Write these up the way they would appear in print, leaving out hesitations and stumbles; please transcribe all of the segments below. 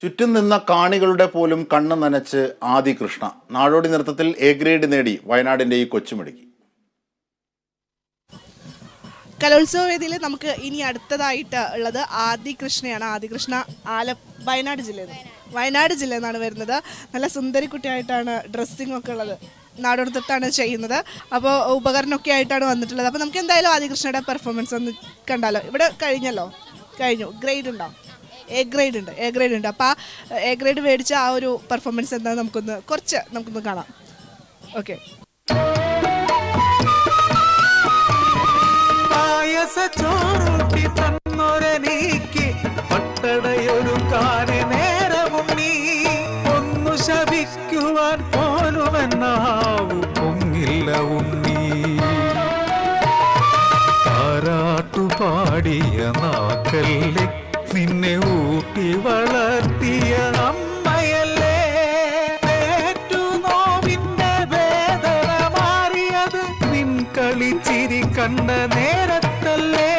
ചുറ്റും നിന്ന കാണികളുടെ പോലും കണ്ണ് നനച്ച് ആദി കൃഷ്ണ നാടോടി നൃത്തത്തിൽ എ ഗ്രേഡ് നേടി വയനാടിന്റെ ഈ കൊച്ചുമിടുക്കി. കലോത്സവ വേദിയിൽ നമുക്ക് ഇനി അടുത്തതായിട്ട് ഉള്ളത് ആദി കൃഷ്ണയാണ്. ആദി കൃഷ്ണ വയനാട് ജില്ലയിൽ നിന്നാണ് വരുന്നത്. നല്ല സുന്ദരി കുട്ടിയായിട്ടാണ് ഡ്രസ്സിംഗ് ഒക്കെ ഉള്ളത്. നാടോടി നൃത്തമാണ് ചെയ്യുന്നത്. അപ്പോൾ ഉപകരണമൊക്കെ ആയിട്ടാണ് വന്നിട്ടുള്ളത്. അപ്പോൾ നമുക്ക് എന്തായാലും ആദി കൃഷ്ണയുടെ പെർഫോമൻസ് ഒന്ന് കണ്ടാലോ. ഇവിടെ കഴിഞ്ഞു. ഗ്രേഡ് ഉണ്ടോ? എ ഗ്രേഡ് ഉണ്ട്. അപ്പോൾ ആ എ ഗ്രേഡ് മേടിച്ച ആ ഒരു പെർഫോമൻസ് എന്താണെന്ന് നമുക്കൊന്ന് കാണാം. ഓക്കെ. ചോറുട്ടി തന്നൊരനീക്ക് പട്ടടയൊരു കാനെ നേരവും നീ ഒന്നു ശപിക്കുവാൻ പോലുമെന്നാവു പൊങ്ങില്ല ഉണ്ണി. താരാട്ടുപാടിയ നാക്കല്ലേ നിന്നെ ഊട്ടി വളർത്തിയ അമ്മയല്ലേ. നോവിന്റെ വേദന മാറിയത് നിൻ കളിച്ചിരി കണ്ട നേരത്തല്ലേ.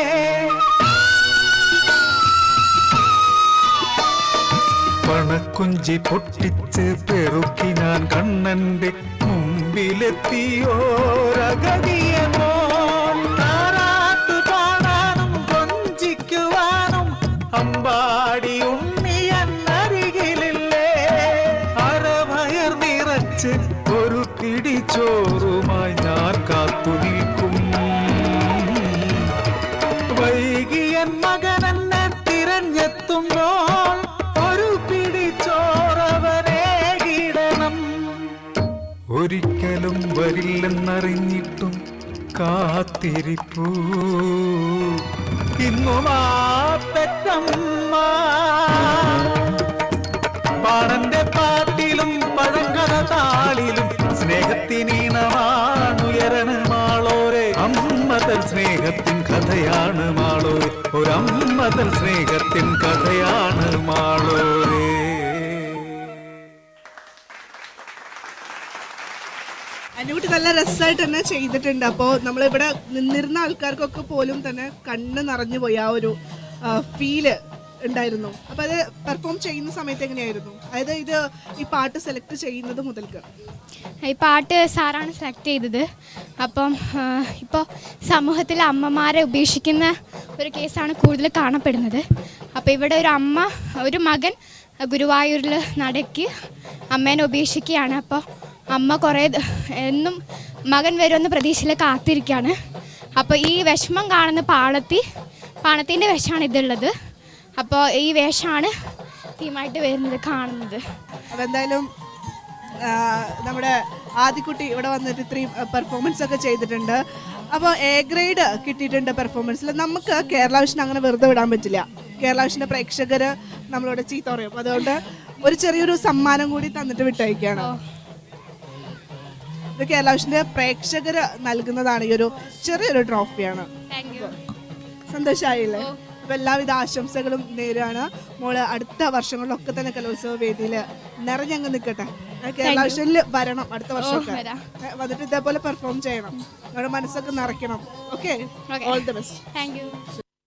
പണക്കുഞ്ചി പൊട്ടിച്ച് പെറുക്കി ഞാൻ കണ്ണന്റെ മുമ്പിലെത്തിയോരഗതിയെ മോൻ. താരാട്ടു കാണാനും കൊഞ്ചിക്കുവാനും അമ്പാടി ഉണ്ണിയന്നരികിലില്ലേ. അരവയർ നിറച്ച് ഒരു പിടി ചോറുമായി ഞാൻ കാത്തു നിൽക്കും. വൈകിയൻ മകനെന്നെ തിരഞ്ഞെത്തുമ്പോൾ ഒരു പിടി ചോറവരേകിടണം. ഒരിക്കലും വരില്ലെന്നറിഞ്ഞിട്ടും കാത്തിരിപ്പൂ ഇന്നും ആ പെറ്റമ്മ. പാടന്റെ പാട്ടിലും പഴങ്കഥ താളിലും സ്നേഹത്തിനീണമാണുയരണ മാളോരെ. അമ്മതൻ സ്നേഹത്തിൻ കഥയാണ് മാളോരെ. ഒരമ്മതൻ സ്നേഹത്തിൻ കഥയാണ് മാളോരെ. അനുകുട്ടി നല്ല രസമായിട്ട് തന്നെ ചെയ്തിട്ടുണ്ട്. അപ്പോൾ നമ്മളിവിടെ നിന്നിരുന്ന ആൾക്കാർക്കൊക്കെ പോലും തന്നെ കണ്ണ് നിറഞ്ഞു പോയി. ആ ഒരു ഫീല് ഉണ്ടായിരുന്നു. അപ്പോൾ അത് പെർഫോം ചെയ്യുന്ന സമയത്ത് എങ്ങനെയായിരുന്നു? അതായത് ഈ പാട്ട് സെലക്ട് ചെയ്യുന്നത് മുതൽക്ക് ഈ പാട്ട് സാറാണ് സെലക്ട് ചെയ്തത്. അപ്പം ഇപ്പോൾ സമൂഹത്തിൽ അമ്മമാരെ ഉപേക്ഷിക്കുന്ന ഒരു കേസാണ് കൂടുതൽ കാണപ്പെടുന്നത്. അപ്പോൾ ഇവിടെ ഒരു മകൻ ഗുരുവായൂരിൽ നടക്കി അമ്മേനെ ഉപേക്ഷിക്കുകയാണ്. അപ്പോൾ അമ്മ എന്നും മകൻ വരുമെന്ന് പ്രതീക്ഷയിൽ കാത്തിരിക്കുകയാണ്. അപ്പോൾ ഈ വിഷമം കാണുന്ന പാണത്തിൻ്റെ വേഷമാണ് ഇതുള്ളത്. അപ്പോൾ ഈ വേഷമാണ് തീമായിട്ട് വരുന്നത് കാണുന്നത്. അപ്പോൾ എന്തായാലും നമ്മുടെ ആദിക്കുട്ടി ഇവിടെ വന്നിട്ട് ഇത്രയും പെർഫോമൻസ് ഒക്കെ ചെയ്തിട്ടുണ്ട്. അപ്പോൾ എ ഗ്രേഡ് കിട്ടിയിട്ടുണ്ട് പെർഫോമൻസിൽ. നമുക്ക് കേരള വിഷൻ അങ്ങനെ വെറുതെ വിടാൻ പറ്റില്ല. കേരള വിഷൻ്റെ പ്രേക്ഷകർ നമ്മളോട് ചീത്ത പറയും. അതുകൊണ്ട് ഒരു ചെറിയൊരു സമ്മാനം കൂടി തന്നിട്ട് വിട്ടയക്കുകയാണ്. ഇത് കേരള വിഷൻ്റെ പ്രേക്ഷകർ നൽകുന്നതാണ്. ഈ ഒരു ചെറിയൊരു ട്രോഫിയാണ്. സന്തോഷമായില്ലേ? അപ്പോൾ എല്ലാവിധ ആശംസകളും നേരാണ്. മോള് അടുത്ത വർഷങ്ങളിലൊക്കെ തന്നെ കലോത്സവ വേദിയിൽ നിറഞ്ഞങ്ങ് നിൽക്കട്ടെ. കേരള വിഷനിൽ വരണം അടുത്ത വർഷമൊക്കെ. വന്നിട്ട് ഇതേപോലെ പെർഫോം ചെയ്യണം. നമ്മുടെ മനസ്സൊക്കെ നിറയ്ക്കണം. Okay, all the best. Thank U.